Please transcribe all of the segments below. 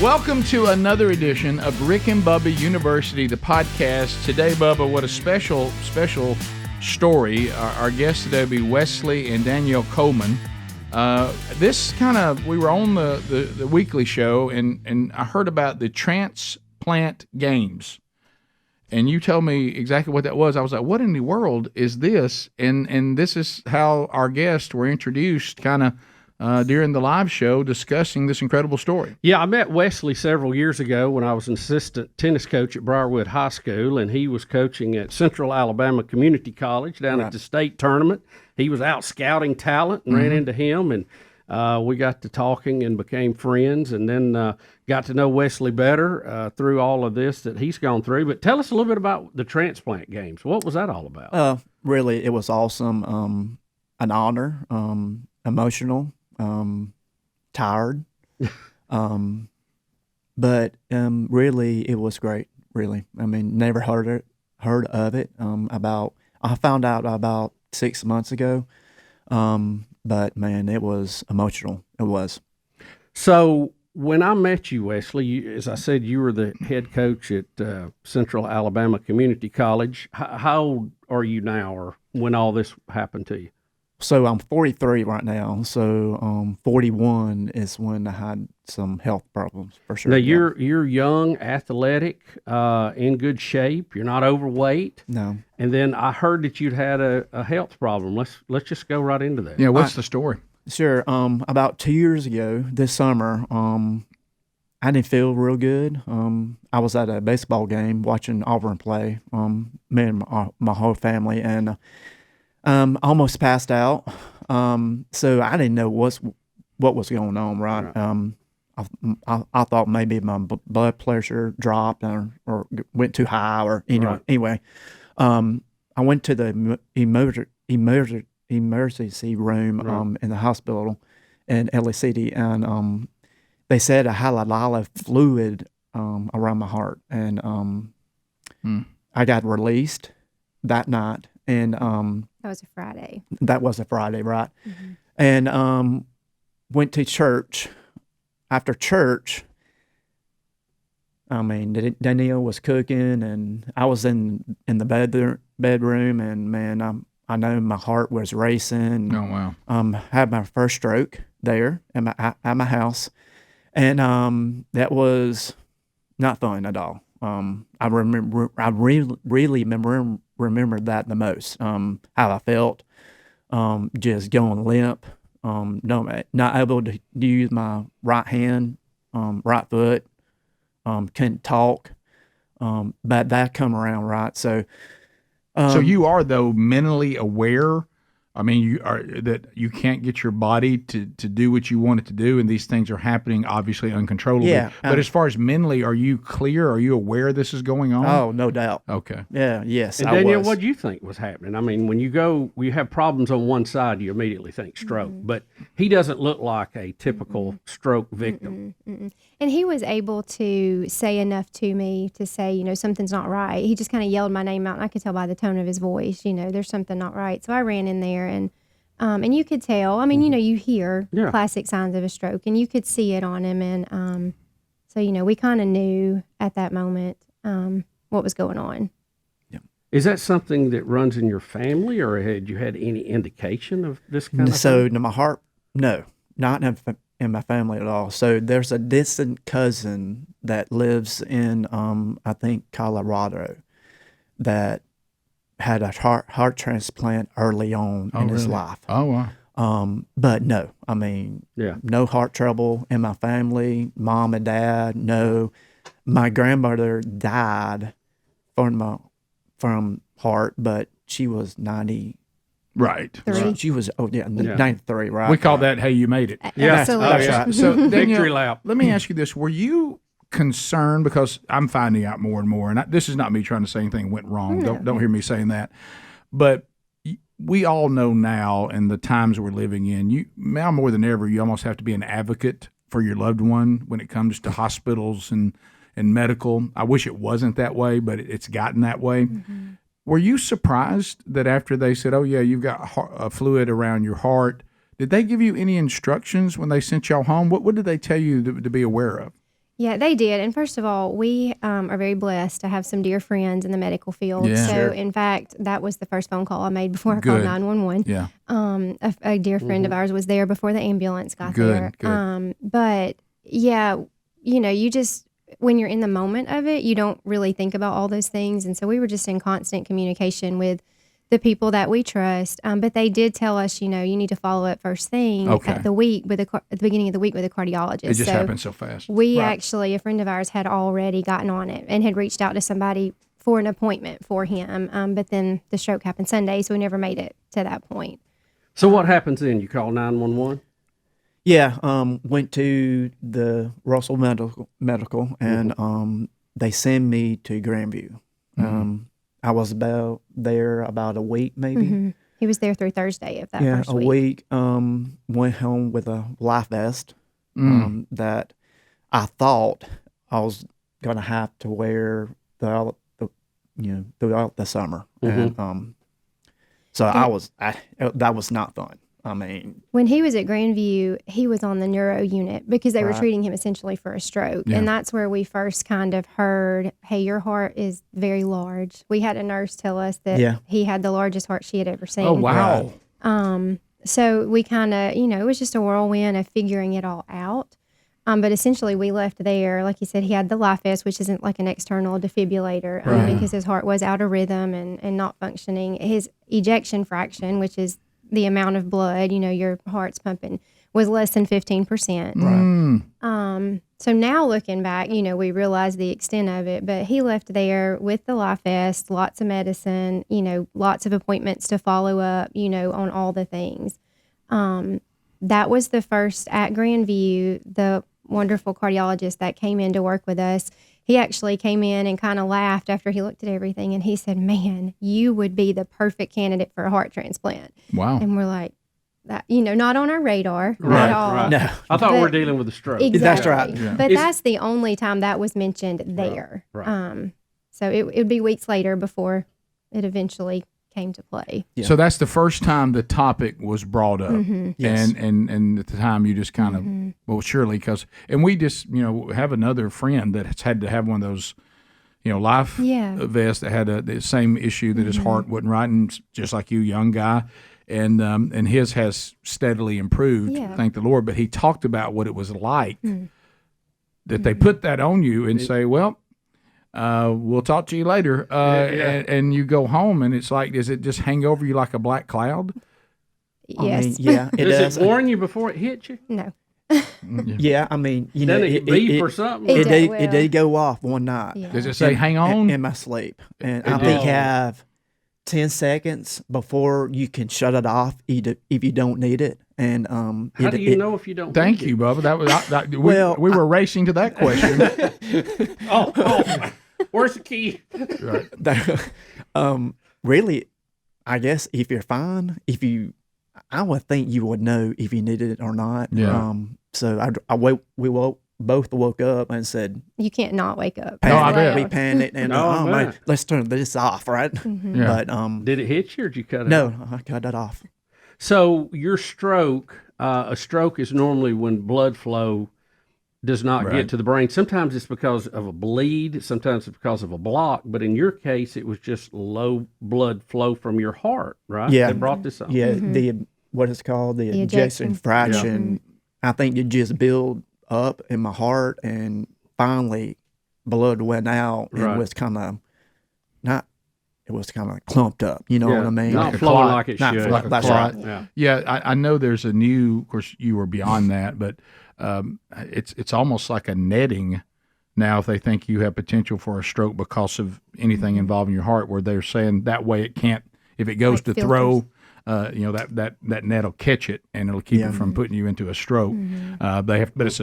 Welcome to another edition of Rick and Bubba University, the podcast. Today, Bubba, what a special story. Our guests today will be Wesley and Danielle Coleman. We were on the weekly show, and I heard about the Transplant Games. And you told me exactly what that was. I was like, what in the world is this? And this is how our guests were introduced during the live show discussing this incredible story. Yeah, I met Wesley several years ago when I was an assistant tennis coach at Briarwood High School, and he was coaching at Central Alabama Community College down at the state tournament. He was out scouting talent and ran into him, and we got to talking and became friends, and then got to know Wesley better through all of this that he's gone through. But tell us a little bit about the Transplant Games. What was that all about? Really, it was awesome. An honor, emotional, tired, but really, it was great. Really, I mean, never heard of it. I found out about 6 months ago. But man, it was emotional. It was. So when I met you, Wesley, as I said, you were the head coach at Central Alabama Community College. How old are you now, or when all this happened to you? So I'm 43 right now. So 41 is when I had some health problems for sure. Now you're young, athletic, in good shape. You're not overweight. No. And then I heard that you'd had a health problem. Let's just go right into that. Yeah, what's the story? Sure. About 2 years ago, this summer, I didn't feel real good. I was at a baseball game watching Auburn play. Me and my whole family, and almost passed out. So I didn't know what was going on. Right. I thought maybe my blood pressure dropped or went too high, or anyway. I went to the emergency room in the hospital in LA City, and they said I had a lot of fluid around my heart, and I got released that night, and that was a Friday. That was a Friday, right? Mm-hmm. And went to church. After church, I mean, Danielle was cooking, and I was in the bedroom, and man, I know my heart was racing. Oh wow! Had my first stroke there at my house, and that was not fun at all. I really remember that the most. How I felt, just going limp, not able to use my right hand, right foot, couldn't talk, but that come around, right? So you are, though, mentally aware. I mean, you are that you can't get your body to do what you want it to do, and these things are happening obviously uncontrollably. Yeah, but as far as mentally, are you clear? Are you aware this is going on? Oh, no doubt. Okay. Yeah. Yes. And Danielle, what do you think was happening? I mean, when you have problems on one side, you immediately think stroke. Mm-hmm. But he doesn't look like a typical stroke victim. Mm-mm. And he was able to say enough to me to say, something's not right. He just kind of yelled my name out, and I could tell by the tone of his voice, there's something not right. So I ran in there, and you could tell. I mean, you hear classic signs of a stroke, and you could see it on him. And so, we kind of knew at that moment what was going on. Yeah. Is that something that runs in your family, or had you had any indication of this kind of thing? So, my heart, no, not in my family at all. So there's a distant cousin that lives in, I think, Colorado, that had a heart transplant early on in his life. Oh, wow. But no, I mean, no heart trouble in my family, mom and dad, no. My grandmother died from heart, but she was 90. Right. She was 93, right? We call that, hey, you made it. Yeah. Absolutely. That's right. So, Danielle, victory lap. Let me ask you this. Were you concerned, because I'm finding out more and more, and this is not me trying to say anything went wrong. Don't hear me saying that. But we all know now, in the times we're living in, now more than ever, you almost have to be an advocate for your loved one when it comes to hospitals and medical. I wish it wasn't that way, but it's gotten that way. Mm-hmm. Were you surprised that after they said, oh, yeah, you've got a fluid around your heart, did they give you any instructions when they sent y'all home? What did they tell you to be aware of? Yeah, they did. And first of all, we are very blessed to have some dear friends in the medical field. Yeah. So, Sure. in fact, that was the first phone call I made before I Good. called 911. Yeah. A dear friend of ours was there before the ambulance got Good, there. good. But yeah, you just, when you're in the moment of it, you don't really think about all those things. And so we were just in constant communication with the people that we trust. But they did tell us, you need to follow up first thing Okay. at the beginning of the week with a cardiologist. It just happened so fast. We actually, a friend of ours had already gotten on it and had reached out to somebody for an appointment for him. But then the stroke happened Sunday, so we never made it to that point. So what happens then? You call 911? Yeah, went to the Russell Medical and they send me to Grandview. I was about a week maybe. Mm-hmm. He was there through Thursday of that first a week. Went home with a life vest that I thought I was gonna have to wear throughout the summer, and so that was not fun. I mean, When he was at Grandview, he was on the neuro unit because they were treating him essentially for a stroke. Yeah. And that's where we first kind of heard, hey, your heart is very large. We had a nurse tell us that he had the largest heart she had ever seen. Oh, wow. So we kind of, it was just a whirlwind of figuring it all out. But essentially we left there, like you said, he had the life vest, which isn't like an external defibrillator because his heart was out of rhythm and not functioning. His ejection fraction, which is the amount of blood, your heart's pumping, was less than 15%. Right. So now looking back, we realize the extent of it, but he left there with the life vest, lots of medicine, lots of appointments to follow up, on all the things. That was the first at Grandview, the wonderful cardiologist that came in to work with us. He actually came in and kind of laughed after he looked at everything, and he said, man, you would be the perfect candidate for a heart transplant. Wow. And we're like, that, not on our radar at all. Right. no, I thought we But- were dealing with a stroke. Exactly. That's right. Yeah. But Is- that's the only time that was mentioned there. Right. So it would be weeks later before it eventually came to play. Yeah. So that's the first time the topic was brought up, Yes. and at the time you just kind of well, surely and we just have another friend that's had to have one of those life vests that had the same issue that his heart wasn't right, and just like you, young guy, and his has steadily improved, thank the Lord. But he talked about what it was like that they put that on you and say, well. We'll talk to you later. And you go home, and it's like, does it just hang over you like a black cloud? Yes. I mean, yeah, it Does does. it warn you before it hits you? No. Yeah, I mean, Doesn't it beep or something? It It will. did go off one night. Yeah. Does it say hang on? in my sleep, and I think you have 10 seconds before you can shut it off if you don't need it. And How do you know if you don't? Thank need you, it? Bubba. That was Well, we were racing to that question. Oh, where's the key? Really, I guess if you're fine, I would think you would know if you needed it or not. Yeah. So we both woke up and said, You can't not wake up. No, I bet. we panicked and Oh, oh man, man. let's turn this off, right? Yeah. But Did it hit you or did you cut it? no, off? I cut that off. So your stroke, a stroke is normally when blood flow does not Right. get to the brain. Sometimes it's because of a bleed. Sometimes it's because of a block. But in your case, it was just low blood flow from your heart, right? Yeah. That brought this on. Yeah, what it's called, the ejection. ejection fraction. I think it just built up in my heart, and finally, blood went out, and Right. it was kind of it was kind of clumped up. You know Yeah. what I mean? Not Like a flowing clot. like it Not should. flow- Like a That's clot. right. Yeah. Yeah, I know there's a new. Of course, you were beyond that, but it's almost like a netting now. If they think you have potential for a stroke because of anything involving your heart, where they're saying that way it can't. If it goes Like to throw, that net will catch it and it'll keep it from putting you into a stroke. They have, but it's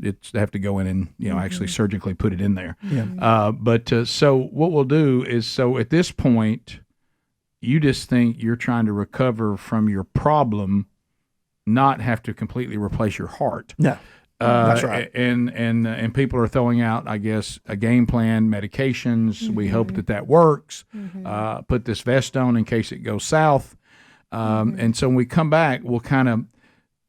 they have to go in and actually surgically put it in there. Yeah. So what we'll do is at this point, you just think you're trying to recover from your problem, not have to completely replace your heart. No. That's right. And people are throwing out, I guess, a game plan, medications. We hope that works. Put this vest on in case it goes south. And so when we come back, we'll kind of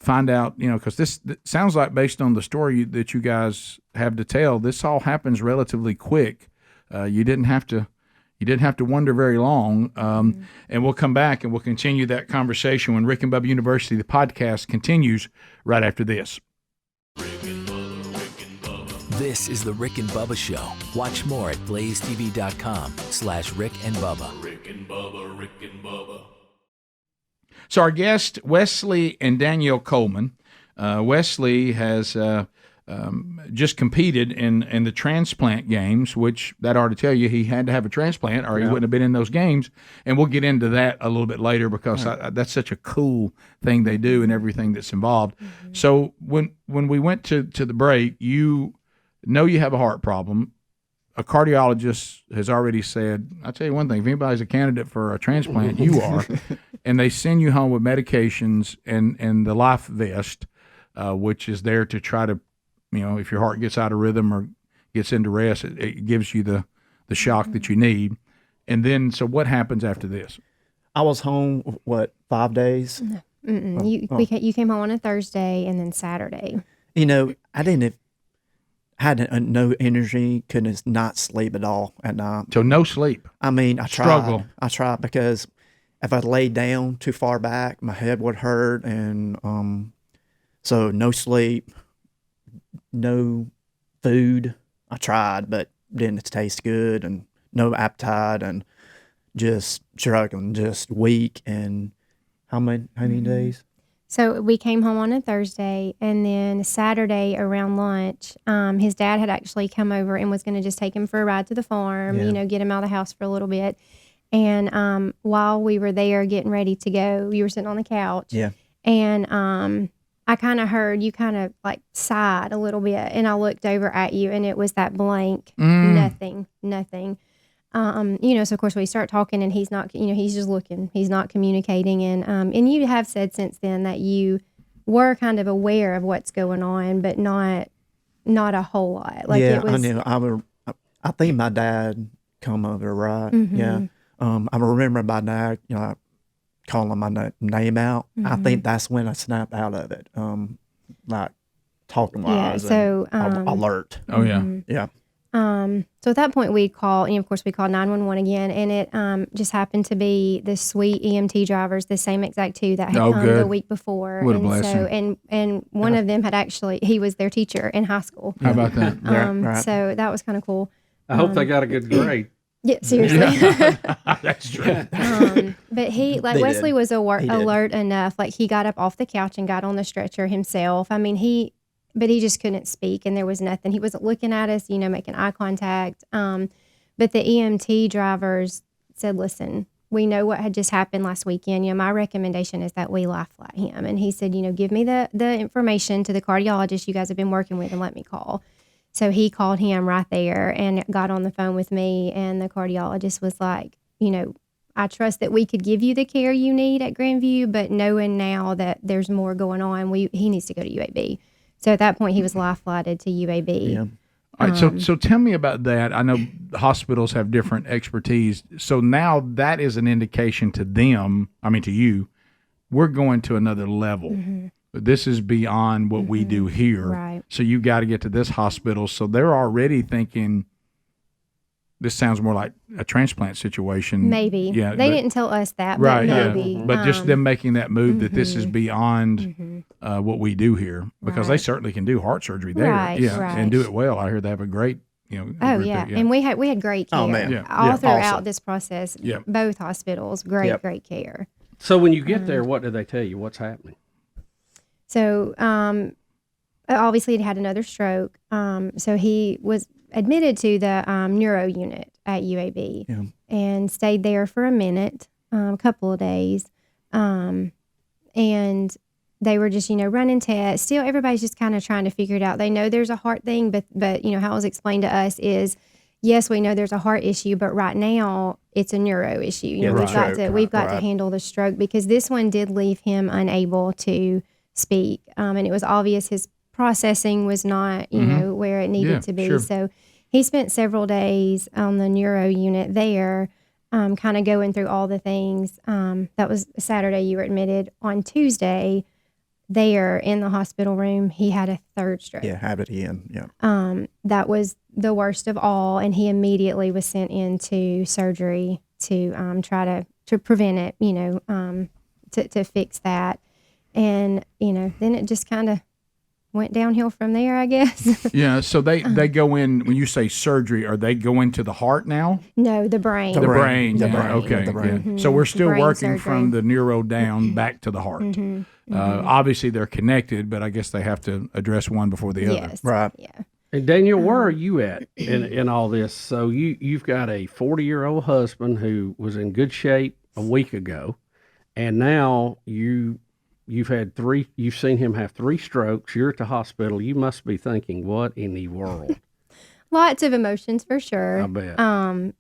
find out, because this sounds like, based on the story that you guys have to tell, this all happens relatively quick. You didn't have to wonder very long. And we'll come back and we'll continue that conversation when Rick and Bubba University, the podcast, continues right after this. This is the Rick and Bubba Show. Watch more at blazetv.com/Rick and Bubba. Rick and Bubba, Rick and Bubba. So our guest, Wesley and Danielle Coleman. Wesley has just competed in the Transplant Games, which that ought to tell you he had to have a transplant or he wouldn't have been in those games. And we'll get into that a little bit later because that's such a cool thing they do and everything that's involved. Mm-hmm. So when we went to the break, you know you have a heart problem. A cardiologist has already said, I'll tell you one thing, if anybody's a candidate for a transplant, you are. And they send you home with medications and the life vest, which is there to try to, if your heart gets out of rhythm or gets into rest, it gives you the shock that you need. And then, so what happens after this? I was home, 5 days? No. You came home on a Thursday and then Saturday. I had no energy, couldn't not sleep at all at night. So no sleep. I mean, I Struggle. tried because if I laid down too far back, my head would hurt, and so no sleep, no food. I tried, but didn't taste good, and no appetite, and just struggling, just weak. And how many days? So we came home on a Thursday, and then Saturday around lunch, his dad had actually come over and was going to just take him for a ride to the farm, get him out of the house for a little bit. And while we were there getting ready to go, you were sitting on the couch. Yeah. And I kind of heard you kind of like sighed a little bit, and I looked over at you, and it was that blank, nothing. So of course we start talking, and he's not, he's just looking, he's not communicating. And you have said since then that you were kind of aware of what's going on, but not a whole lot. Like it was, I knew. I think my dad come over, right? Mm-hmm. Yeah. I remember my dad, calling my name out. Mm-hmm. I think that's when I snapped out of it. Like talking wise. Yeah. So alert. Oh yeah. Mm-hmm. Yeah. So at that point we called, and of course we called 911 again, and it just happened to be the sweet EMT drivers, the same exact two that had come the week before. What a and blessing. So and one of them had actually, he was their teacher in high school. How about that? Right. So that was kind of cool. I hope they got a good grade. Yeah, seriously. That's true. But he, like, They Wesley did. was He did. alert enough. Like, he got up off the couch and got on the stretcher himself. I mean, but he just couldn't speak, and there was nothing. He wasn't looking at us, making eye contact. But the EMT drivers said, listen, we know what had just happened last weekend. My recommendation is that we life flight him. And he said, give me the information to the cardiologist you guys have been working with and let me call. So he called him right there and got on the phone with me, and the cardiologist was like, I trust that we could give you the care you need at Grandview, but knowing now that there's more going on, he needs to go to UAB. So at that point, he was life flighted to UAB. Yeah. All right, so tell me about that. I know hospitals have different expertise. So now that is an indication to them, to you, we're going to another level. Mm-hmm. This is beyond what we do here. Right. So you got to get to this hospital. So they're already thinking, this sounds more like a transplant situation. Maybe. Yeah. They didn't tell us that, Right. but maybe. Yeah. But just them making that move that this is beyond what we do here, because they certainly can do heart surgery there. Right, yeah. right. And do it well. I hear they have a great, Oh group yeah. there. And we had great care. Oh, man. Yeah. All Yeah. throughout Awesome. this process. Yeah. Both hospitals, great care. So when you get there, what do they tell you? What's happening? So obviously he had another stroke. So he was admitted to the neuro unit at UAB and stayed there for a couple of days. And they were just, running tests. Still, everybody's just kind of trying to figure it out. They know there's a heart thing, but how it was explained to us is, yes, we know there's a heart issue, but right now it's a neuro issue. We've got to handle the stroke, because this one did leave him unable to speak. And it was obvious his processing was not, where it needed to be. Sure. So he spent several days on the neuro unit there, kind of going through all the things. That was Saturday you were admitted. On Tuesday, there in the hospital room, he had a third stroke. Yeah, have it in. Yeah. That was the worst of all, and he immediately was sent into surgery to try to prevent it, to fix that. And, then it just kind of went downhill from there, I guess. Yeah, so they go in, when you say surgery, are they going to the heart now? No, the brain. The brain. The Yeah, brain. okay. The brain. Yeah. Mm-hmm. So we're still Brain working surgery. from the neuro down back to the heart. Obviously, they're connected, but I guess they have to address one before the other. Yes. Right. Yeah. And Daniel, where are you at in all this? So you've got a 40-year-old husband who was in good shape a week ago, and now you've seen him have 3 strokes. You're at the hospital. You must be thinking, what in the world? Lots of emotions for sure. I bet.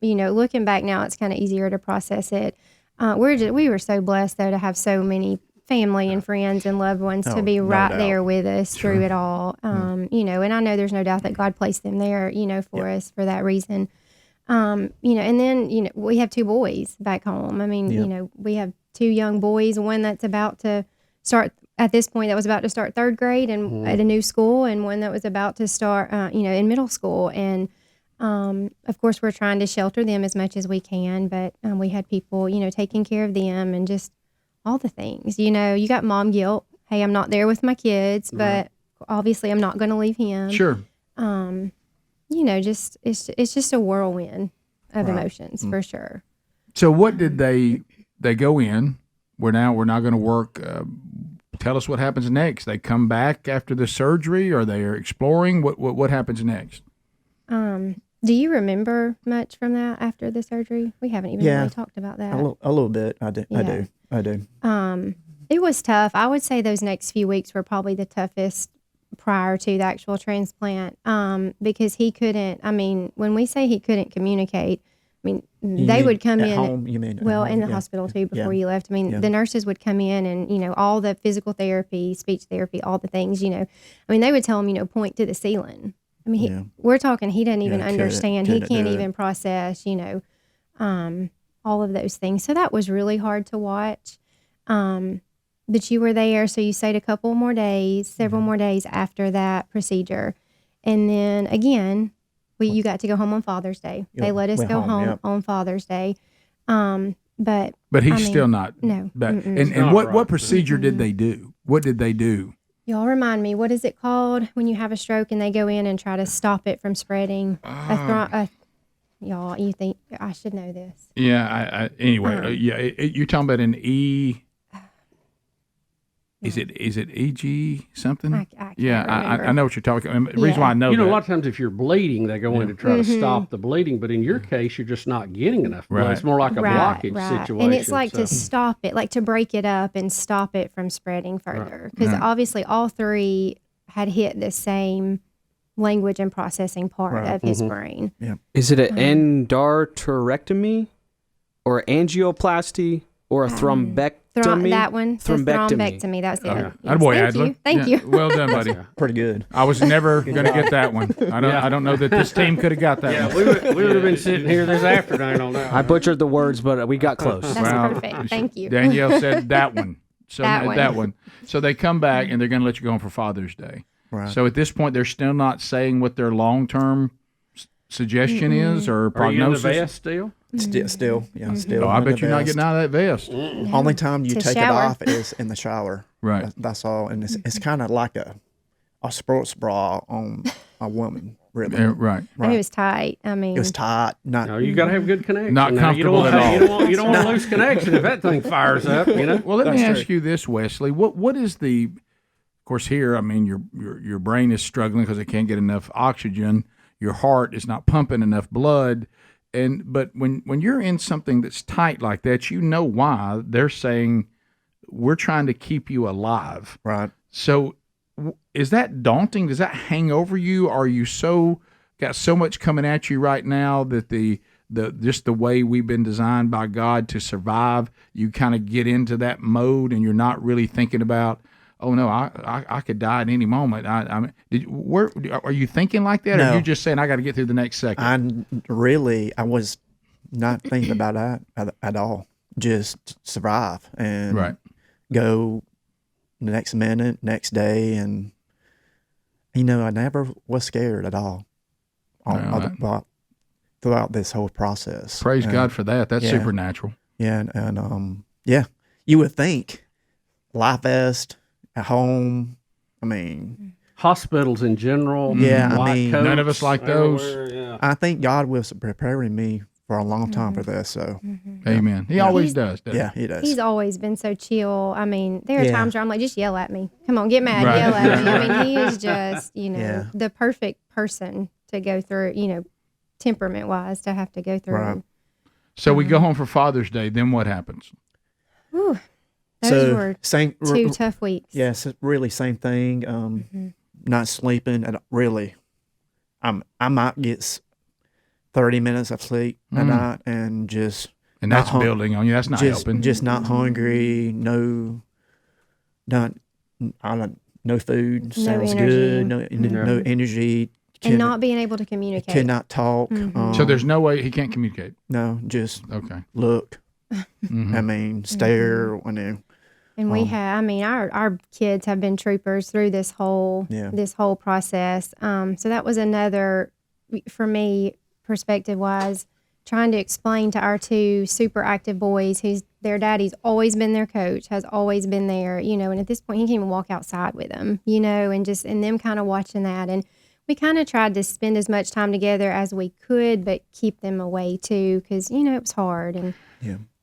Looking back now, it's kind of easier to process it. We were so blessed though to have so many family and friends and loved ones to be no right doubt. there with us through it all. And I know there's no doubt that God placed them there, for us for that reason. And then, we have 2 boys back home. I mean, we have 2 young boys, one that's about to start at this point that was about to start 3rd grade and at a new school, and one that was about to start, in middle school. And, of course we're trying to shelter them as much as we can, but, we had people, taking care of them and just all the things, you got mom guilt. Hey, I'm not there with my kids, but obviously I'm not going to leave him. Sure. It's just a whirlwind of emotions for sure. So what did they go in? We're not going to work. Tell us what happens next. They come back after the surgery, or they are exploring. What happens next? Do you remember much from that after the surgery? We haven't even really talked about that. A little bit. I do. I do. It was tough. I would say those next few weeks were probably the toughest prior to the actual transplant, because he couldn't. I mean, when we say he couldn't communicate, I mean, they would come at in. Home, you mean? At Well, home? in the Yeah. hospital too before Yeah. you left. I mean, the nurses would come in and, all the physical therapy, speech therapy, all the things, I mean, they would tell him, point to the ceiling. I mean, we're talking, he doesn't even understand. He couldn't can't do it. even process, all of those things. So that was really hard to watch. But you were there. So you stayed a couple more days, several more days after that procedure. And then again, you got to go home on Father's Day. They let us went go home, home on Father's Day. But he's still not. No. Back. Mm-mm. And not what right. procedure did they do? What did they do? Y'all remind me, what is it called when you have a stroke and they go in and try to stop it from spreading? Y'all, you think I should know this? Yeah. Anyway, you're talking about an E. Is it EG something? I can't I know what you're talking about. The reason Yeah. why I know A that. lot of times if you're bleeding, they go in to try to stop the bleeding. But in your case, you're just not getting enough blood. Right. It's more like a blockage situation. And it's like so. to stop it, like to break it up and stop it from spreading further. Because obviously all 3 had hit the same language and processing part of his brain. Is it an endarterectomy or angioplasty or a thrombectomy? That one, the Thrombectomy. thrombectomy. That's it. Attaboy, Thank Adler. you. Thank Yeah, you. Well done, buddy. Pretty good. I was never going to get that one. I don't know that this team could have got that one. We would have been sitting here this afternoon on that. I butchered the words, but we got close. That's perfect. Thank you. Danielle said that one. So That one. So they come back and they're going to let you go home for Father's Day. Right. So at this point, they're still not saying what their long-term suggestion is or Are you in the prognosis. vest still? Still. Oh, I in bet the you're not vest. getting out of that vest. Only time you To take shower. it off is in the shower. Right. That's all. And it's kind of like a sports bra on a woman, really. Yeah, right. And it was tight. I mean, It was tight. Not. No, you got to have good connection. Not Now, you don't comfortable want- at all. You don't want to lose connection if that thing fires up. Well, let me ask you this, Wesley. What is the? Of course, here, I mean, your brain is struggling because it can't get enough oxygen. Your heart is not pumping enough blood. But when you're in something that's tight like that, you know why they're saying we're trying to keep you alive. Right. So is that daunting? Does that hang over you? Are you got so much coming at you right now that the just the way we've been designed by God to survive, you kind of get into that mode and you're not really thinking about, oh no, I could die at any moment. I mean, are you thinking like that, or No. are you just saying I got to get through the next second? I was not thinking about that at all. Just survive and Right. go the next minute, next day, and I never was scared at all. Throughout this whole process. Praise God for that. That's yeah. supernatural. Yeah, you would think life vest at home. I mean, hospitals in general. Yeah, white I mean, coats none of us like those. Yeah. I think God was preparing me for a long time for this. So, Amen. He always does. Doesn't yeah, he does. He's always been so chill. I mean, there are Yeah. times where I'm like, just yell at me. Come on, get mad, Right. yell at me. I mean, he is just, Yeah. the perfect person to go through, temperament wise, to have to go through. Right. So we go home for Father's Day. Then what happens? Whew, those So were same, 2 tough weeks. yes, really same thing. Not sleeping and really, I might get 30 minutes of sleep a night and just And that's not building on you. That's not helping. just not hungry. No food sounds energy. good. No energy. And not being able to communicate. Could not talk. So there's no way he can't communicate. no, just Okay. look. I mean, stare. And we have, our kids have been troopers through this whole process. So that was another, for me, perspective wise, trying to explain to our 2 super active boys whose their daddy's always been their coach, has always been there, and at this point he can't even walk outside with them, and them kind of watching that. And we kind of tried to spend as much time together as we could, but keep them away too, because, it was hard. And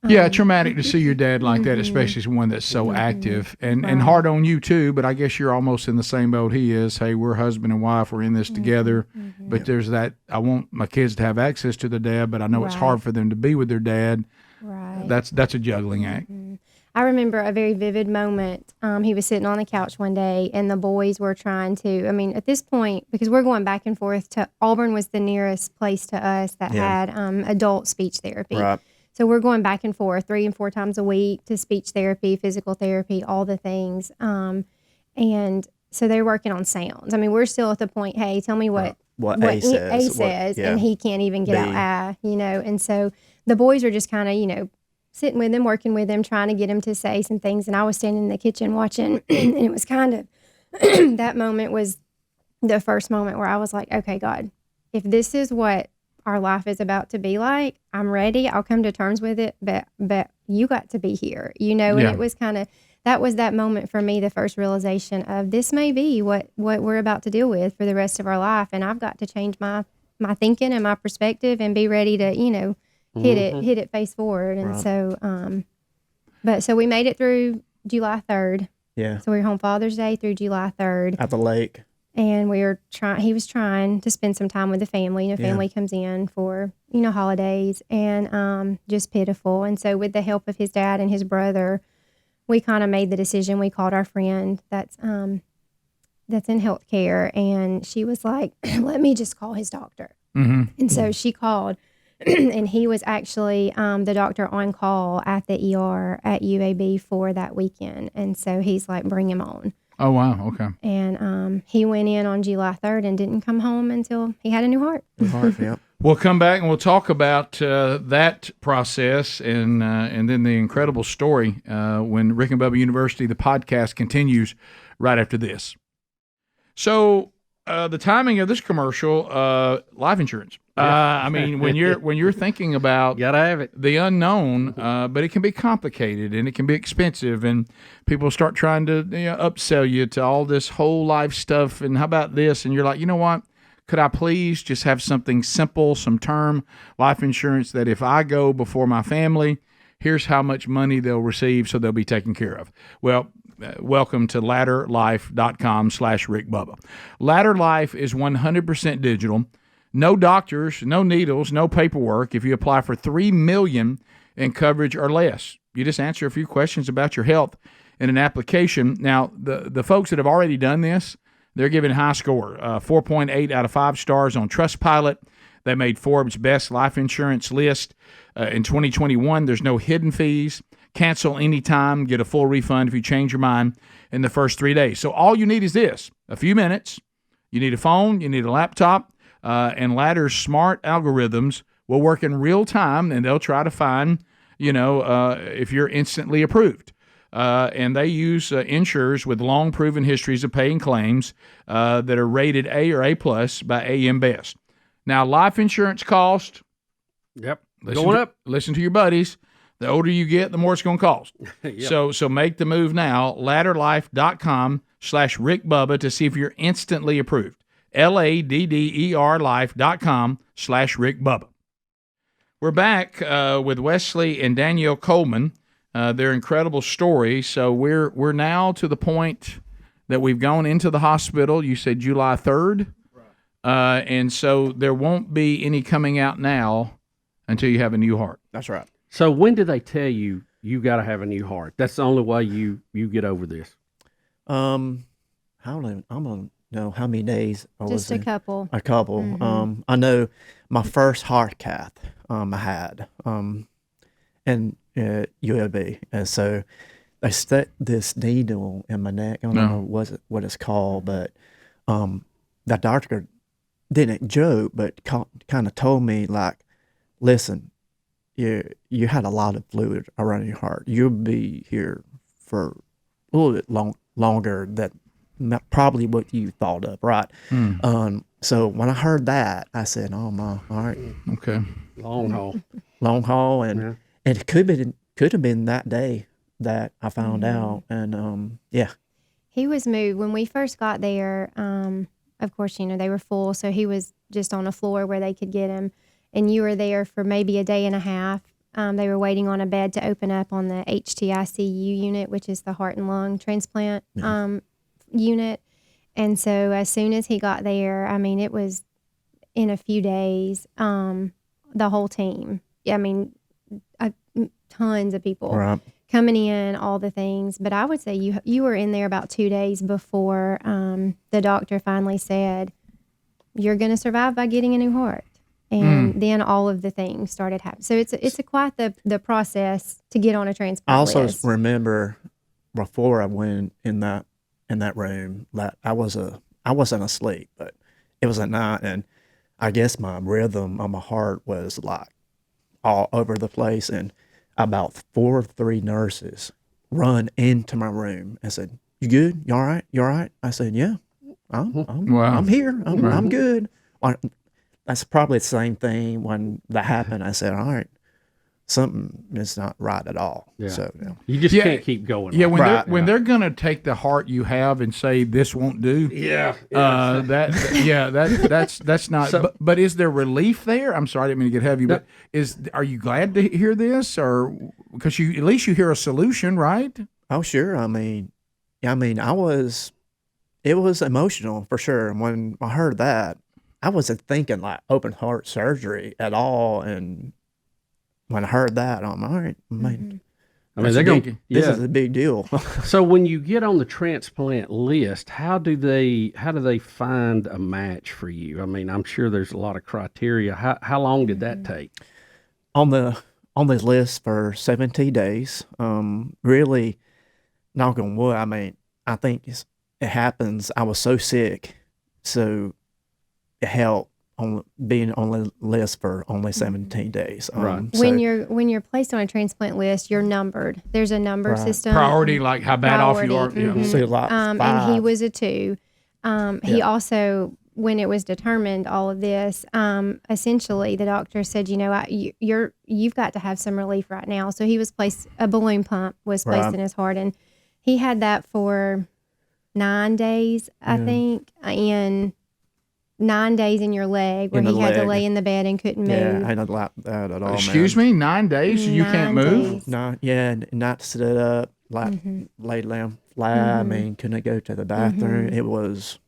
Yeah, traumatic to see your dad like that, especially as one that's so active and hard on you too. But I guess you're almost in the same boat he is. Hey, we're husband and wife. We're in this together. But there's that. I want my kids to have access to their dad, but I know it's hard for them to be with their dad. Right. That's a juggling act. I remember a very vivid moment. He was sitting on the couch one day, and the boys were trying to, at this point, because we're going back and forth to Auburn was the nearest place to us that had adult speech therapy. Right. So we're going back and forth 3 and 4 times a week to speech therapy, physical therapy, all the things. And so they're working on sounds. We're still at the point, hey, tell me what A says. and he can't even get out And so the boys are just kind of, sitting with him, working with him, trying to get him to say some things. And I was standing in the kitchen watching, and it was kind of, that moment was the first moment where I was like, okay, God, if this is what our life is about to be like, I'm ready. I'll come to terms with it, but you got to be here, and it was kind of, that was that moment for me, the first realization of this may be what we're about to deal with for the rest of our life. And I've got to change my thinking and my perspective and be ready to, hit it face forward. And so, so we made it through July 3rd. Yeah. So we were home Father's Day through July 3rd. At the lake. And he was trying to spend some time with the family. Family comes in for, holidays, and just pitiful. And so with the help of his dad and his brother, we kind of made the decision. We called our friend that's in healthcare, and she was like, let me just call his doctor. And so she called, and he was actually the doctor on call at the ER at UAB for that weekend. And so he's like, bring him on. Oh, wow. Okay. And he went in on July 3rd and didn't come home until he had a new heart. Yep. We'll come back and we'll talk about that process and then the incredible story when Rick and Bubba University, the podcast, continues right after this. So the timing of this commercial, life insurance. When you're thinking about Gotta have it. the unknown, but it can be complicated and it can be expensive, and people start trying to upsell you to all this whole life stuff. And how about this? And you're like, you know what? Could I please just have something simple, some term life insurance that if I go before my family, here's how much money they'll receive so they'll be taken care of. Well, welcome to ladderlife.com/Rick Bubba. Ladder Life is 100% digital. No doctors, no needles, no paperwork if you apply for $3 million in coverage or less. You just answer a few questions about your health in an application. Now, the folks that have already done this, they're giving high score, 4.8 out of 5 stars on Trustpilot. They made Forbes' best life insurance list in 2021. There's no hidden fees. Cancel anytime. Get a full refund if you change your mind in the first 3 days. So all you need is this, a few minutes. You need a phone. You need a laptop. And Ladder's smart algorithms will work in real time, and they'll try to find, if you're instantly approved. and they use insurers with long proven histories of paying claims that are rated A or A plus by AM Best. Now, life insurance cost. Yep. Going up. Listen to your buddies. The older you get, the more it's going to cost. Yep. So make the move now. Ladderlife.com/Rick Bubba to see if you're instantly approved. LADDER life.com/Rick Bubba. We're back with Wesley and Danielle Coleman. Their incredible story. So we're now to the point that we've gone into the hospital. You said July 3rd. Right. And so there won't be any coming out now until you have a new heart. That's right. So when did they tell you got to have a new heart? That's the only way you get over this. How long? I don't know how many days. Just a couple. A couple. Mm-hmm. I know my first heart cath I had in UAB, and so they stuck this needle in my neck. I don't know what it's called, but that doctor didn't joke, but kind of told me like, listen, you had a lot of fluid around your heart. You'll be here for a little bit longer than probably what you thought of, right? So when I heard that, I said, "Oh my, all right, okay, long haul," and it could have been that day that I found out, and He was moved when we first got there. Of course, they were full, so he was just on a floor where they could get him. And you were there for maybe a day and a half. They were waiting on a bed to open up on the HTICU unit, which is the heart and lung transplant unit. And so as soon as he got there, I mean, it was in a few days, the whole team. I mean, tons of people coming in, all the things. But I would say you were in there about 2 days before the doctor finally said, you're going to survive by getting a new heart. And then all of the things started happening. So it's quite the process to get on a transplant I also list. remember before I went in that room that I wasn't asleep, but it was at night, and I guess my rhythm on my heart was like all over the place, and about 4 or 3 nurses run into my room and said, "You good? You all right? You all right?" I said, "Yeah, I'm here. I'm good." That's probably the same thing when that happened. I said, all right, something is not right at all. Yeah. So you just can't keep going. Yeah, when they're going to take the heart you have and say this won't do. That's not. So, but is there relief there? I'm sorry, I didn't mean to get heavy. But are you glad to hear this, or because at least you hear a solution, right? Oh, sure. I mean, it was emotional for sure. And when I heard that, I wasn't thinking like open heart surgery at all, and when I heard that, I'm all right. This is a big deal. So when you get on the transplant list, how do they find a match for you? I mean, I'm sure there's a lot of criteria. How long did that take? On the list for 17 days. Really, knock on wood. I mean, I think it happens. I was so sick, so it helped on being on the list for only 17 days. Right. When you're placed on a transplant list, you're numbered. There's a number system. Priority, like how bad off you are. Mm-hmm. So like and he was a 2. He also, when it was determined all of this, essentially the doctor said, you've got to have some relief right now. So he was placed. A balloon pump was placed in his heart, and he had that for 9 days, I think, and 9 days in your leg where he had to lay in the bed and couldn't move. Yeah, I didn't like that at all. Excuse me, 9 days you can't move? No, not sit up, like lay down flat. I mean, couldn't go to the bathroom. It was.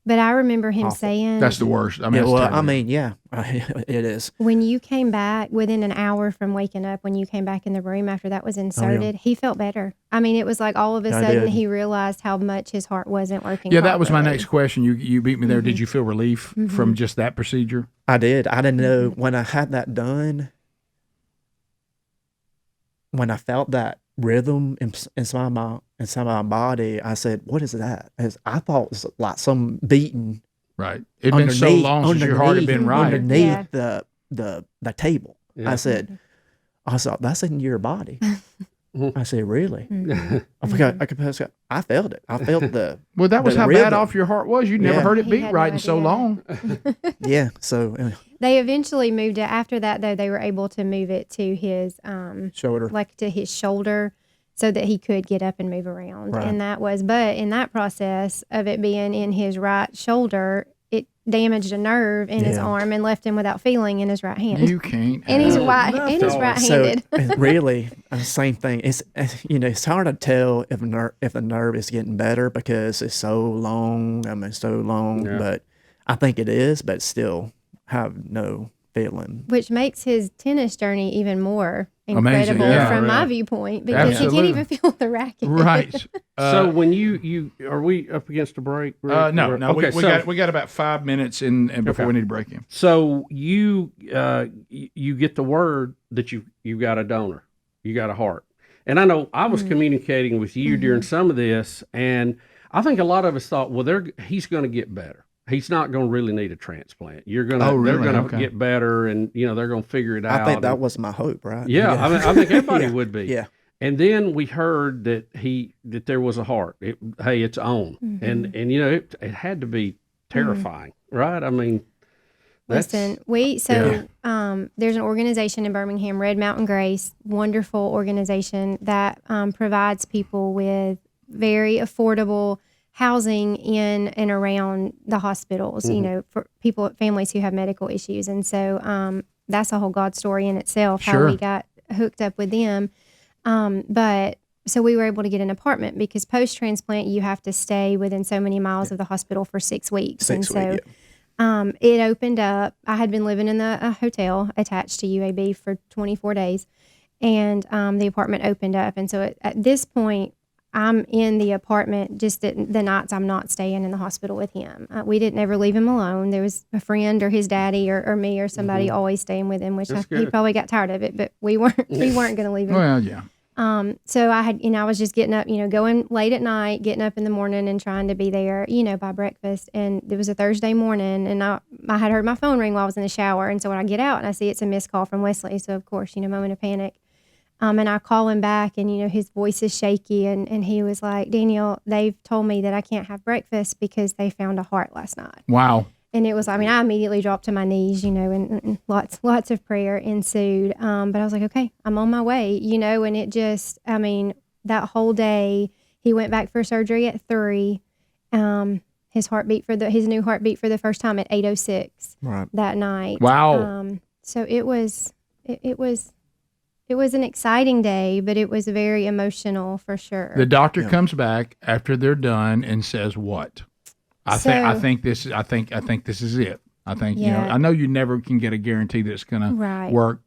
But I remember him awful. saying that's the worst. I mean, it is. When you came back within an hour from waking up, when you came back in the room after that was inserted, he felt better. I mean, it was like all of a sudden he realized how much his heart wasn't working. Yeah, that was my next question. You beat me there. Did you feel relief from just that procedure? I did. I didn't know when I had that done. When I felt that rhythm inside my body, I said, "What is that?" I thought it was like some beating. Right. It'd been so long since your heart had been right. Underneath the table. Yeah. I said, that's in your body. I said, really? Mm-hmm. I forgot. I felt it. I felt the. Well, that was the how rhythm. bad off your heart was. You never Yeah. heard it He beat had right no in so idea. long. Yeah. So They eventually moved it. After that, though, they were able to move it to his shoulder. like to his shoulder, so that he could get up and move around. Right. And that was, but in that process of it being in his right shoulder, it damaged a nerve in his Yeah. arm and left him without feeling in his right hand. You can't. And he's have white, nothing. and he's right-handed. So really, same thing. It's it's hard to tell if the nerve is getting better because it's so long. I mean, so long. Yeah. But I think it is. But still, have no feeling. Which makes his tennis journey even more Amazing, incredible yeah, from my right. viewpoint, because Absolutely. he can't even feel the racket. Right. So when you are we up against a break? Rick? No. Okay, We got about 5 minutes and before Okay. we need to break in. So you get the word that you got a donor, you got a heart, and I know I was communicating with you during some of this, and I think a lot of us thought, well, he's going to get better. He's not going to really need a transplant. They're going to Okay. get better, and they're going to figure it out. I think that and- was my hope, right? yeah, I mean, I think everybody Yeah. would be. Yeah. And then we heard that there was a heart. It's on, and it had to be terrifying, right? I mean, that's, Listen, there's an organization in Birmingham, Red Mountain Grace, wonderful organization that provides people with very affordable housing in and around the hospitals, for families who have medical issues. And so that's a whole God story in itself, Sure. how we got hooked up with them. But so we were able to get an apartment because post-transplant, you have to stay within so many miles of the hospital for 6 weeks. It opened up. I had been living in a hotel attached to UAB for 24 days, and the apartment opened up. And so at this point, I'm in the apartment just the nights I'm not staying in the hospital with him. We didn't ever leave him alone. There was a friend or his daddy or me or somebody always staying with him, which That's he good. probably got tired of it, but we weren't going to leave him. Well, yeah. So I was just getting up, going late at night, getting up in the morning and trying to be there, by breakfast. And it was a Thursday morning, and I had heard my phone ring while I was in the shower. And so when I get out and I see it's a missed call from Wesley, so of course, moment of panic. And I call him back, and his voice is shaky, and he was like, "Danielle, they've told me that I can't have breakfast because they found a heart last night." Wow. And it was, I immediately dropped to my knees, and lots of prayer ensued. But I was like, okay, I'm on my way, and it just, that whole day, he went back for surgery at 3. His new heartbeat for the first time at 8:06 Right. that night. Wow. So it was an exciting day, but it was very emotional for sure. The doctor comes back after they're done and says what? I think this is it. I think I know you never can get a guarantee that it's going to work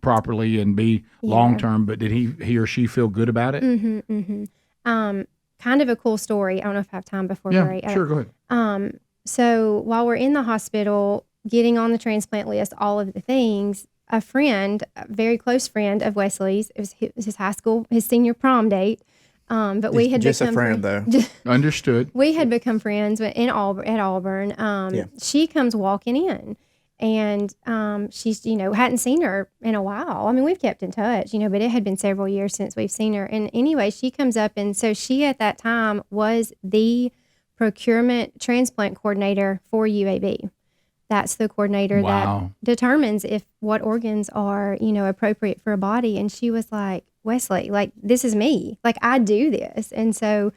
properly and be long term, but did he or she feel good about it? Kind of a cool story. I don't know if I have time before break. Sure, go ahead. So while we're in the hospital, getting on the transplant list, all of the things, a very close friend of Wesley's, it was his high school, his senior prom date. But we had just a become friend, though. Understood. We had become friends at Auburn. She comes walking in, and she's hadn't seen her in a while. We've kept in touch, but it had been several years since we've seen her. And anyway, she comes up, and so she at that time was the procurement transplant coordinator for UAB. That's the coordinator that determines what organs are appropriate for a body. And she was like, "Wesley, this is me. I do this." And so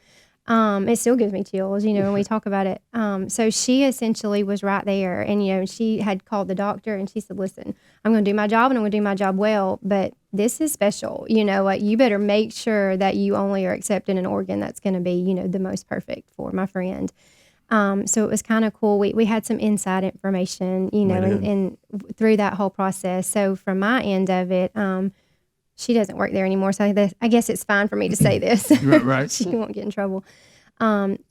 it still gives me chills, when we talk about it. So she essentially was right there, and she had called the doctor, and she said, "Listen, I'm going to do my job, and I'm going to do my job well, but this is special. You better make sure that you only are accepting an organ that's going to be the most perfect for my friend." So it was kind of cool. We had some inside information, and through that whole process. So from my end of it, she doesn't work there anymore. So I guess it's fine for me to say this. Right. She won't get in trouble.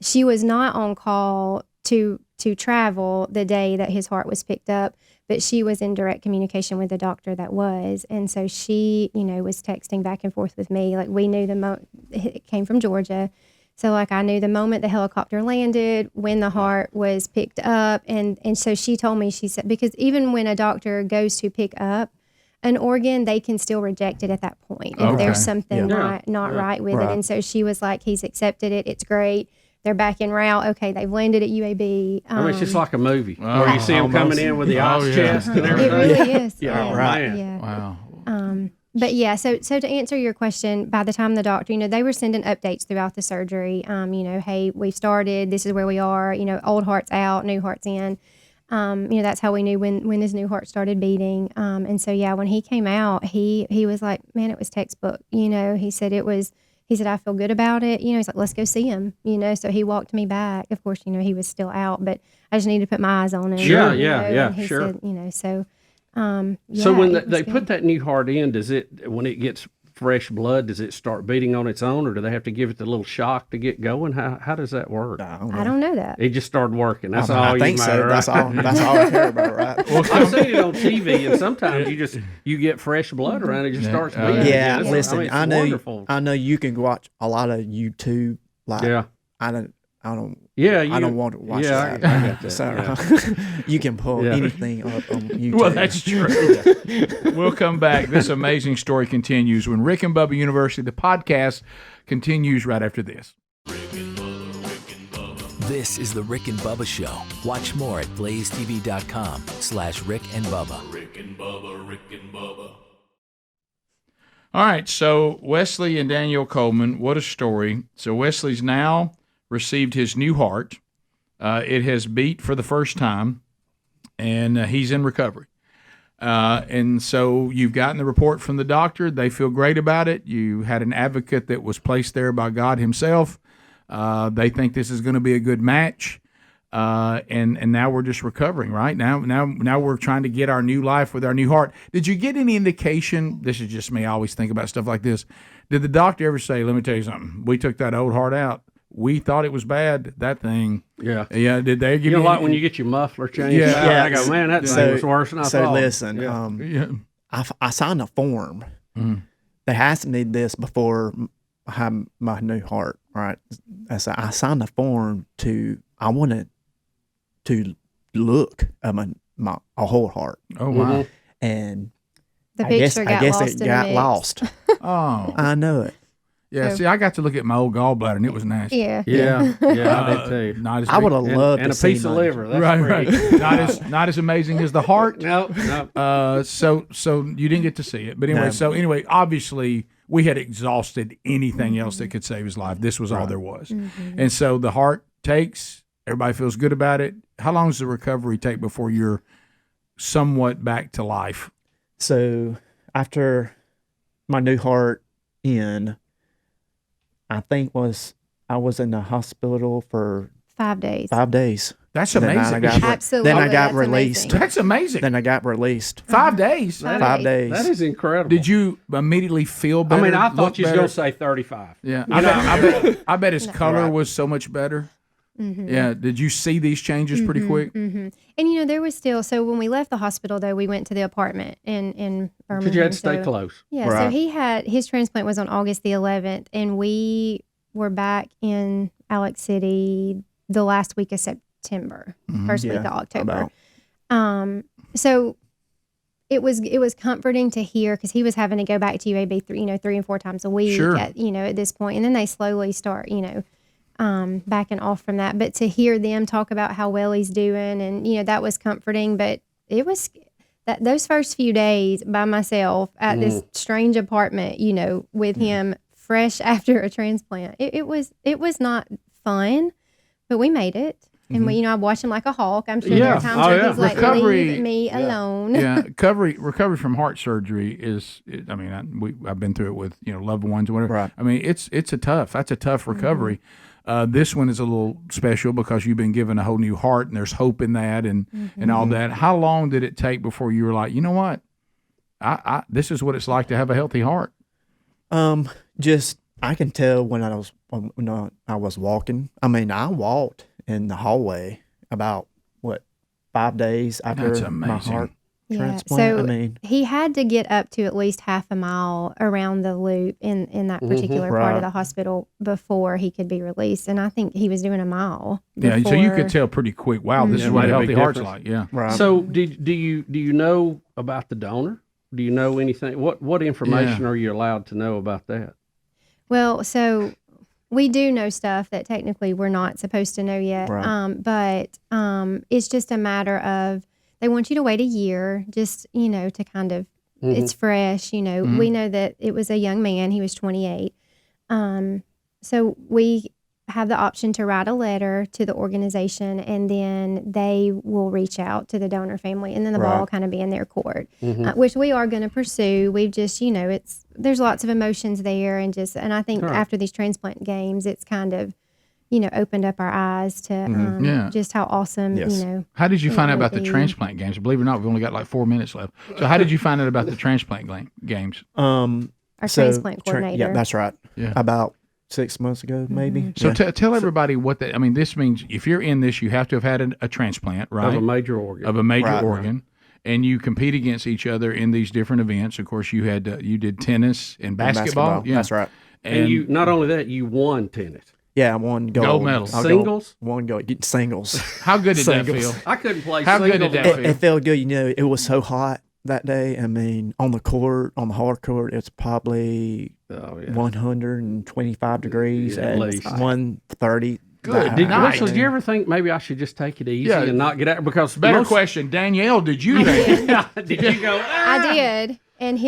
She was not on call to travel the day that his heart was picked up, but she was in direct communication with the doctor that was. And so she, was texting back and forth with me. We knew it came from Georgia. So I knew the moment the helicopter landed, when the heart was picked up. And so she told me, she said, because even when a doctor goes to pick up an organ, they can still reject it at that point if Okay. there's something Yeah. not right with Right. it. And so she was like, he's accepted it. It's great. They're back en route. Okay, they've landed at UAB. I mean, it's just like a movie Oh, where you see them coming in with the ox chest and it everything. really is. Yeah, Yeah. man. Yeah. Wow. But yeah, so to answer your question, by the time the doctor, they were sending updates throughout the surgery. Hey, we've started. This is where we are. Old heart's out, new heart's in. That's how we knew when this new heart started beating. And so yeah, when he came out, he was like, man, it was textbook. He said it was. He said, I feel good about it. He's like, let's go see him. So he walked me back. Of course, he was still out, but I just needed to put my eyes on him. Sure, yeah, yeah, and he sure. said, so. So when it was they good. put that new heart in, when it gets fresh blood, does it start beating on its own, or do they have to give it the little shock to get going? How does that work? I don't know that. It just started working. That's I all you think matter. so. That's right? all. That's all I care about, right? I've seen it on TV, and sometimes you get fresh blood around it, just starts beating. Yeah, again. listen, it's I know. wonderful. I know you can watch a lot of YouTube. Like, Yeah. I don't. Yeah, I don't want to watch yeah, that. I got that, So you can pull Yeah. anything up on YouTube. Well, that's true. We'll come back. This amazing story continues when Rick and Bubba University, the podcast, continues right after this. This is the Rick and Bubba Show. Watch more at blazetv.com/Rick and Bubba. Rick and Bubba, Rick and Bubba. All right, so Wesley and Daniel Coleman, what a story. So Wesley's now received his new heart. It has beat for the first time, and he's in recovery. And so you've gotten the report from the doctor. They feel great about it. You had an advocate that was placed there by God himself. They think this is going to be a good match. And now we're just recovering, right? Now we're trying to get our new life with our new heart. Did you get any indication? This is just me. I always think about stuff like this. Did the doctor ever say, let me tell you something, we took that old heart out. We thought it was bad, that thing. Yeah. Yeah, did they give You know, you like when you get your muffler changed Yeah. out, Yeah. I go, man, that thing was worse than I so thought. listen, Yeah. Yeah. I signed a form. They asked me this before I had my new heart, right? I signed a form I wanted to look at my whole heart, Oh, wow. and The I guess picture got lost it in the got mix. lost. Oh. I know it. Yeah, see, I got to look at my old gallbladder, and it was nasty. Yeah. Yeah, yeah, I did too. Not as I would have big- loved And to a see piece of my- liver. That's right, pretty. right. Not as amazing as the heart. No. So you didn't get to see it, but anyway. No. So anyway, obviously we had exhausted anything else that could save his life. This was all there was, and so the heart takes. Everybody feels good about it. How long does the recovery take before you're somewhat back to life? So after my new heart I think I was in the hospital for 5 days. 5 days. That's Then I amazing. got Absolutely. Then I got that's released. amazing. That's amazing. Then I got released. 5 days. 5 days. That is incredible. Did you immediately feel I better? mean, I look thought you was better? going to say 35. Yeah, You know? I bet his color Right. was so much better. Mm-hmm. Yeah, did you see these changes pretty quick? And there was still, so when we left the hospital though, we went to the apartment in Birmingham. Because you had to stay so- close. Yeah, so Right. his transplant was on August the 11th, and we were back in Alex City the last week of September, first week of October. So it was comforting to hear because he was having to go back to UAB 3 and 4 times a week Sure. at this point, and then they slowly start backing off from that. But to hear them talk about how well he's doing, and that was comforting. But it was that those first few days by myself at this strange apartment, with him fresh after a transplant. It was not fun, but we made it. And I watched him like a hawk. I'm sure there Yeah. are times Oh, where yeah. he's like, Recovery- leave me alone. Yeah, recovery from heart surgery is. I mean, I've been through it with loved ones, or whatever. Right. I mean, that's a tough recovery. This one is a little special because you've been given a whole new heart, and there's hope in that, and all that. How long did it take before you were like, you know what, this is what it's like to have a healthy heart? Just I can tell when I was walking. I mean, I walked in the hallway about 5 days after That's my amazing. heart Yeah. transplant. So I mean, he had to get up to at least half a mile around the loop in that particular part of Right. the hospital before he could be released. And I think he was doing a mile. Yeah, so you could before- tell pretty quick. Wow, this is Yeah, what a made a healthy big heart's difference. like. Yeah. right. So do you know about the donor? Do you know anything? What information are you allowed to know about that? Well, so we do know stuff that technically we're not supposed to know yet. Right. But it's just a matter of they want you to wait a year, just to kind of it's fresh. We know that it was a young man. He was 28. So we have the option to write a letter to the organization, and then they will reach out to the donor family, and then the ball kind of be in their court, which we are going to pursue. We've just, there's lots of emotions there, and I think after these transplant games, it's kind of, opened up our eyes to just how awesome, How did you find out about the transplant games? Believe it or not, we've only got like 4 minutes left. So how did you find out about the transplant games? Our transplant coordinator. Yeah, that's right. Yeah. About 6 months ago, maybe. So tell everybody what that. I mean, this means if you're in this, you have to have had a transplant, right? Of a major organ. Of a major organ, and you compete against each other in these different events. Of course, you had you did tennis and basketball. Yeah, that's right. And you not only that, you won tennis. Yeah, I won gold medal. Singles? One gold. Singles. How good did that feel? I couldn't play How singles. good did that feel? It felt good. It was so hot that day. I mean, on the court, on the hard court, it's probably 125 degrees at least 130. Good. Did you ever think maybe I should just take it easy and not get out? Because better question, Danielle. Did you think? Did you go? I did, and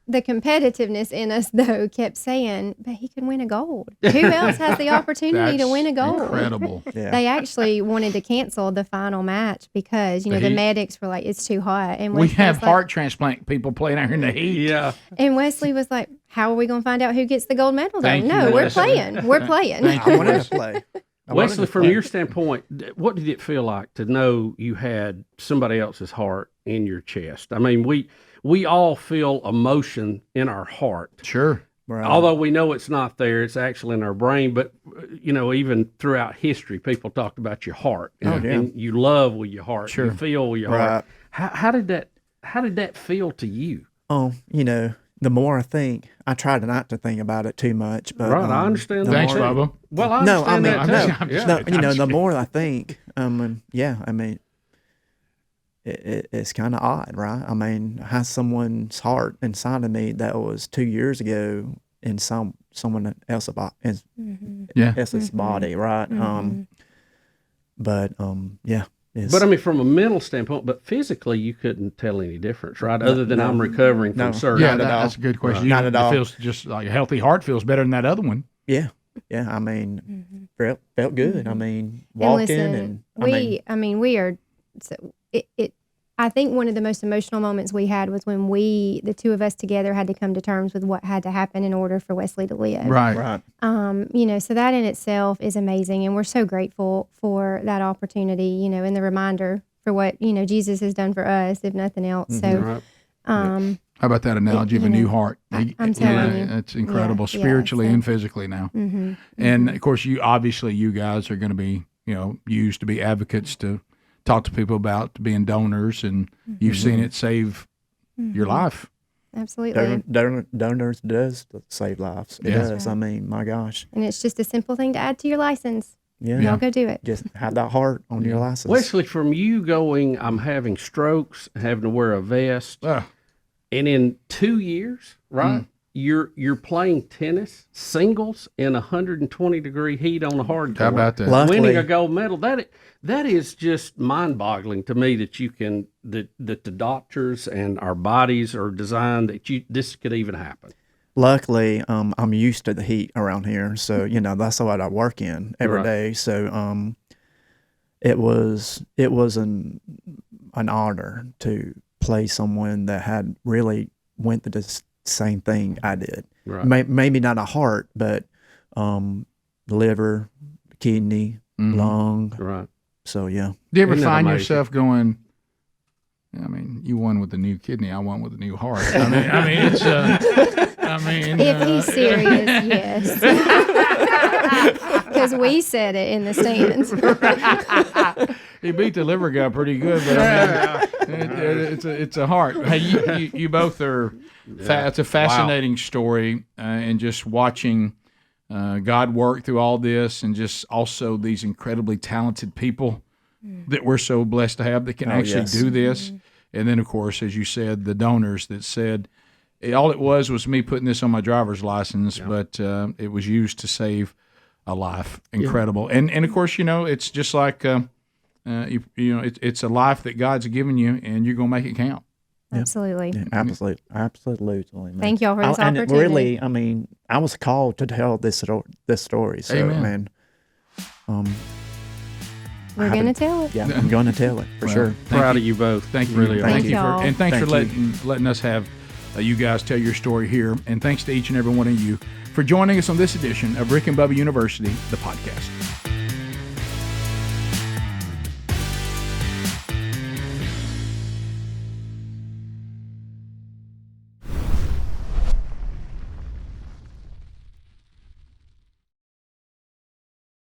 the competitiveness in us though kept saying, "But he could win a gold. Who else has the opportunity to win a gold?" Incredible. Yeah. They actually wanted to cancel the final match because the medics were like, "It's too hot." And We Wesley have was like- heart transplant people playing out here in the heat. Yeah. And Wesley was like, "How are we going to find out who gets the gold medal?" Though? Thank No, you, we're Wesley. playing. We're playing. I wanted to play. Wesley, from your standpoint, what did it feel like to know you had somebody else's heart in your chest? I mean, we all feel emotion in our heart. Sure. Right. Although we know it's not there, it's actually in our brain. But, even throughout history, people talked about your heart. And you love with your heart. Sure. You feel with your heart. How did that feel to you? Oh, the more I think, I try not to think about it too much. But Right, I understand that. Thanks, too. Bubba. Well, I No, I understand mean, that too. no, the more I think, it's kind of odd, right? I mean, has someone's heart inside of me that was 2 years ago in someone else's body, right? But I mean, from a mental standpoint, but physically, you couldn't tell any difference, right? Other than I'm recovering from surgery. Yeah, that's a good question. Not at all. It feels just like a healthy heart feels better than that other one. Yeah. I mean, felt good. I mean, And walking listen, and we are. So I think one of the most emotional moments we had was when the two of us together, had to come to terms with what had to happen in order for Wesley to live. Right. So that in itself is amazing, and we're so grateful for that opportunity. And the reminder for what Jesus has done for us, if nothing else. So, How about that analogy of a new heart? I'm telling you. It's incredible, Yeah, spiritually so- and physically now. And of course, you guys are going to be, used to be advocates to talk to people about being donors, and you've seen it save your life. Absolutely. donors does save lives. It does. I mean, my gosh. And it's just a simple thing to add to your license. Yeah. Y'all go do it. Just have that heart on your license. Wesley, from you going, I'm having strokes, having to wear a vest, and in 2 years, right? You're playing tennis singles in 120-degree heat on the hard court. How about that? Luckily- Winning a gold medal. That is just mind-boggling to me that that the doctors and our bodies are designed that this could even happen. Luckily, I'm used to the heat around here, so that's what I work in every day. So, it was an honor to play someone that had really went through the same thing I did. Right. Maybe not a heart, but liver, kidney, lung. Right. So yeah. Do you ever Isn't that find amazing? yourself going, I mean, you won with a new kidney, I won with a new heart. It's If he's serious, yes. Because we said it in the stands. he beat the liver guy pretty good, but it's a heart. Hey, you both are. It's a fascinating story, and just watching God work through all this, and just also these incredibly talented people that we're so blessed to have that can actually do this. And then, of course, as you said, the donors that said, all it was me putting this on my driver's license, but it was used to save a life. Incredible. And of course, it's just like, it's a life that God's given you, and you're going to make it count. Absolutely. Yeah, absolutely. Man. Thank y'all for this and opportunity. really, I mean, I was called to tell this story. So, Amen. man, We're going to tell it. yeah, I'm going to tell it for sure. Proud of you both. Thank you. Really are. Thank you y'all. and thanks Thank for you. letting us have you guys tell your story here. And thanks to each and every one of you for joining us on this edition of Rick and Bubba University, the podcast.